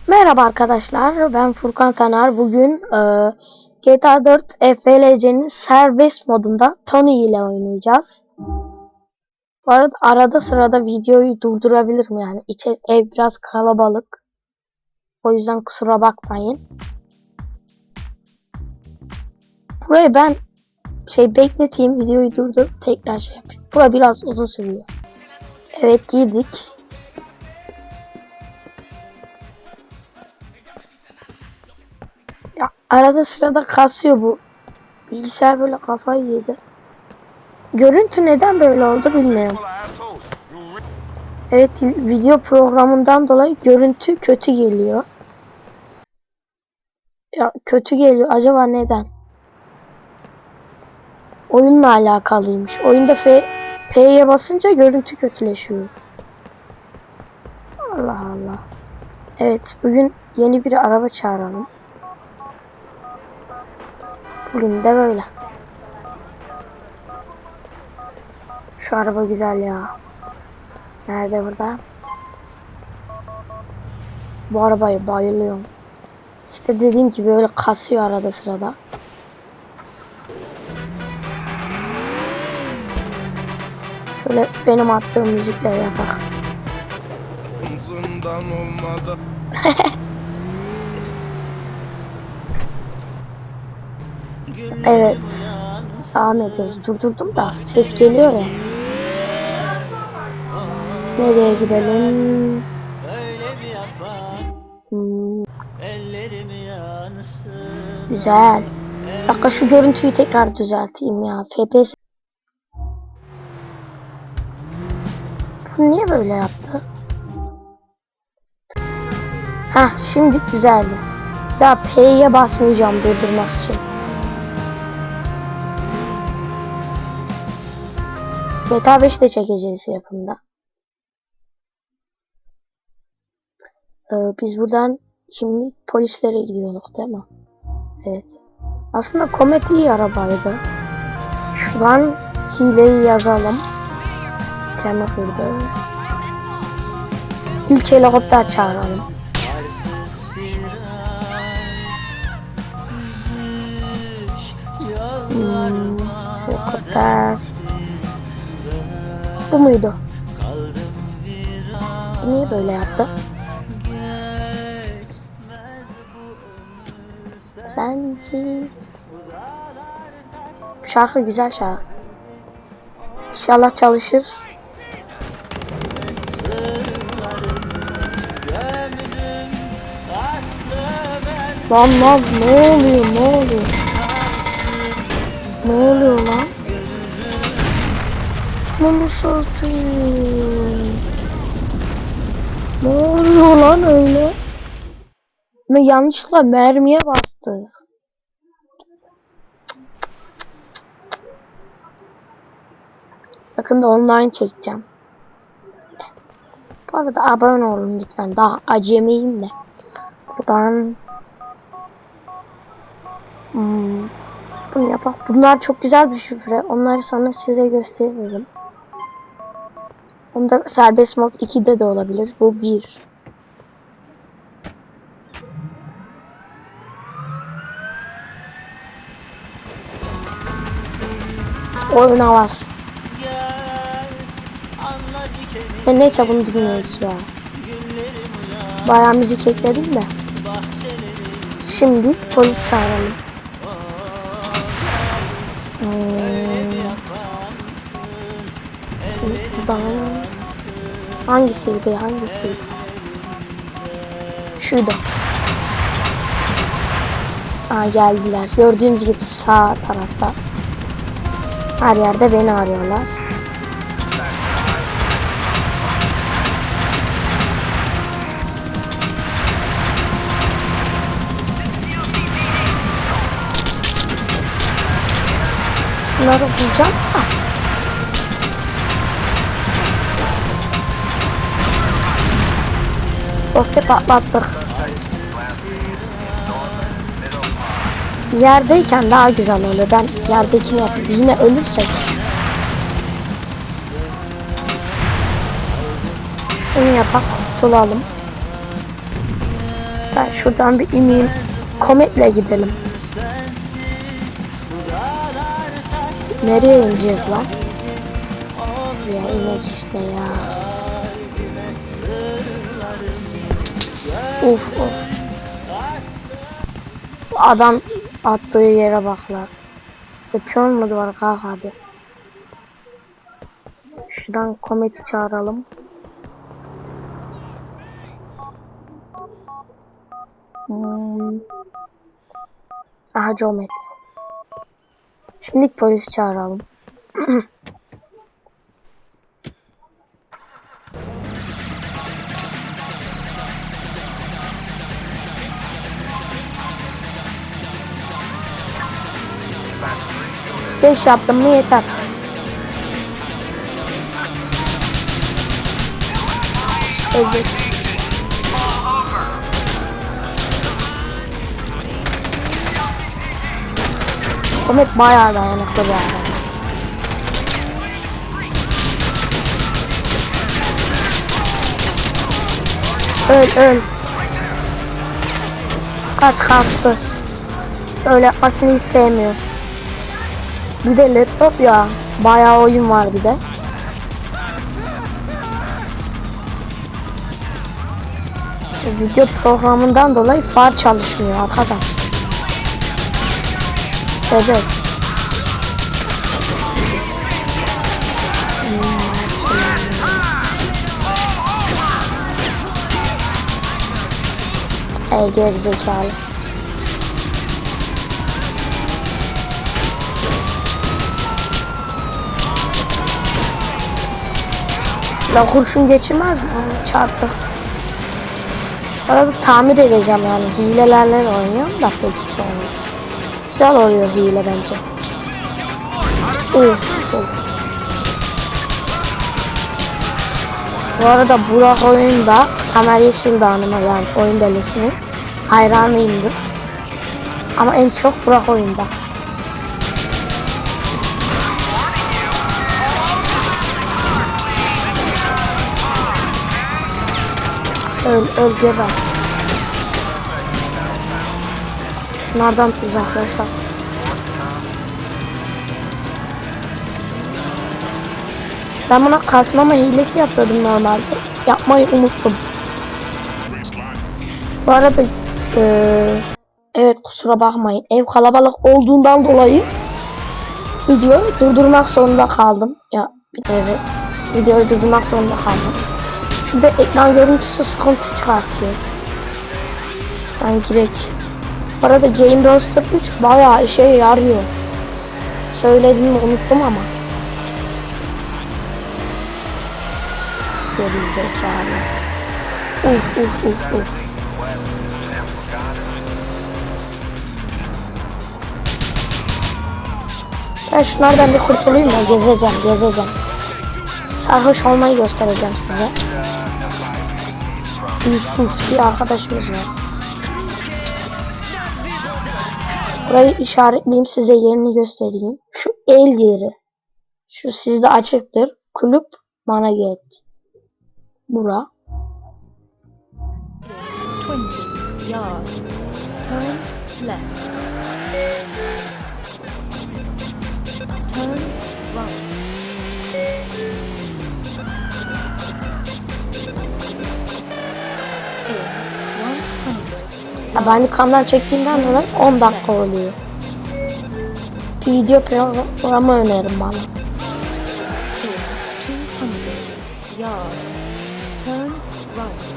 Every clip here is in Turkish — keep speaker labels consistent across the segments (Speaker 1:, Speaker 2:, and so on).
Speaker 1: Merhaba arkadaşlar, ben Furkan Taner. Bugün GTA 4 FLC'nin serbest modunda Tony ile oynayacağız. Bu arada arada sırada videoyu durdurabilirim, yani ev biraz kalabalık. O yüzden kusura bakmayın. Burayı ben bekleteyim, videoyu durdurup tekrar yapayım. Bura biraz uzun sürüyor. Evet, girdik. Ya arada sırada kasıyor bu. Bilgisayar böyle kafayı yedi. Görüntü neden böyle oldu bilmiyorum. Evet, video programından dolayı görüntü kötü geliyor. Ya kötü geliyor. Acaba neden? Oyunla alakalıymış. Oyunda P'ye basınca görüntü kötüleşiyor. Allah Allah. Evet, bugün yeni bir araba çağıralım. Bugün de böyle. Şu araba güzel ya. Nerede burada? Bu arabaya bayılıyorum. İşte dediğim gibi böyle kasıyor arada sırada. Şöyle benim attığım müzikleri yapar. Evet. Devam ediyoruz. Durdurdum da ses geliyor ya. Nereye gidelim? Güzel. Bir dakika, şu görüntüyü tekrar düzelteyim ya. FPS. Bu niye böyle yaptı? Ha, şimdi düzeldi. Daha P'ye basmayacağım durdurmak için. GTA 5 de çekeceğiz yapımda. Biz buradan şimdi polislere gidiyoruz değil mi? Evet. Aslında komedi iyi arabaydı. Şuradan hileyi yazalım. Kendi kırdı. İlk helikopter çağıralım. Helikopter. Bu muydu? Niye böyle yaptı? Sensiz. Şarkı güzel şarkı. İnşallah çalışır. Lan ne oluyor, ne oluyor? Ne oluyor lan? Bunu satayım. Ne oluyor lan öyle? Ben yanlışlıkla mermiye bastı. Yakında online çekeceğim. Bu arada abone olun lütfen. Daha acemiyim de. Buradan bunu yapalım. Bunlar çok güzel bir şifre. Onları sonra size gösteririm. Onda serbest mod 2'de de olabilir. Bu 1. Oyun havası. Neyse, bunu dinleyiz ya. Bayağı müzik ekledim de. Şimdi polis çağıralım. Buradan hangisiydi? Şurada. Geldiler. Gördüğünüz gibi sağ tarafta. Her yerde beni arıyorlar. Bunları bulacağım da. Roket patlattık. Yerdeyken daha güzel oluyor. Ben yerdekini yapayım. Yine ölürsek. Bunu yapak, kurtulalım. şuradan bir ineyim. Kometle gidelim. Nereye ineceğiz lan? Ya inek işte ya. Uf of. Adam attığı yere bak lan. Yapıyor mu duvar, kalk hadi. Şuradan kometi çağıralım. Aha Comet. Şimdi polis çağıralım. Beş yaptım mı yeter. Evet. Komet bayağı dayanıklı bir adam. Öl. Kaç kastı. Öyle yapmasını hiç sevmiyor. Bir de laptop ya. Bayağı oyun var bir de. Video programından dolayı far çalışmıyor arkadaşlar. Evet. Gerizekalı. La kurşun geçirmez mi? Çarptı. Arada tamir edeceğim yani. Hilelerle oynuyorum da peki sonra. Güzel oluyor hile bence. Bu arada Burak oyunda Tamer Yeşildağ'ıma yani oyun delisinin hayranıyımdır. Ama en çok Burak oyunda. Öl geber. Bunlardan uzaklaşalım. Ben buna kasmama hilesi yapıyordum normalde. Yapmayı unuttum. Bu arada evet kusura bakmayın. Ev kalabalık olduğundan dolayı videoyu durdurmak zorunda kaldım. Ya evet. Videoyu durdurmak zorunda kaldım. Çünkü ekran görüntüsü sıkıntı çıkartıyor. Ben direkt. Bu arada Game Roster 3 bayağı işe yarıyor. Söylediğimi unuttum ama. Gerizekalı. Uf. Ben şunlardan bir kurtulayım da gezeceğim. Sarhoş olmayı göstereceğim size. Bir arkadaşımız var. Burayı işaretleyeyim, size yerini göstereyim. Şu el yeri. Şu sizde açıktır. Kulüp Managet. Bura.
Speaker 2: 20 yards. Turn left. Turn right.
Speaker 1: Ya ben kamdan çektiğimden dolayı 10 dakika oluyor. Bir video programı önerin bana.
Speaker 2: 200 yards. Turn right.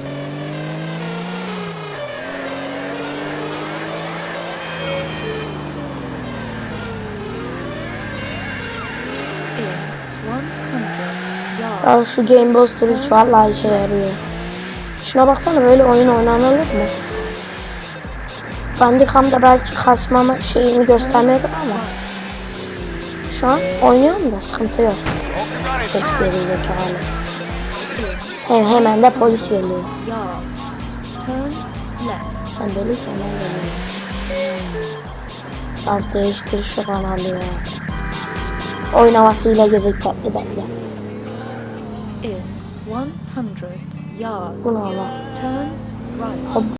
Speaker 1: Ya şu Game Buster 3 vallahi işe yarıyor. Şuna baksana, böyle oyun oynanılır mı? Bandicam'da belki kasmama şeyini göstermedim ama şu an oynuyorum da sıkıntı yok. Ses gerizekalı. Hemen de polis geliyor. Ben deliysem ben geliyorum. Artık değiştir şu kanalı ya. Oyun havasıyla gezecekti bende.
Speaker 2: In 100 yards.
Speaker 1: Bu ne ola?
Speaker 2: Turn right.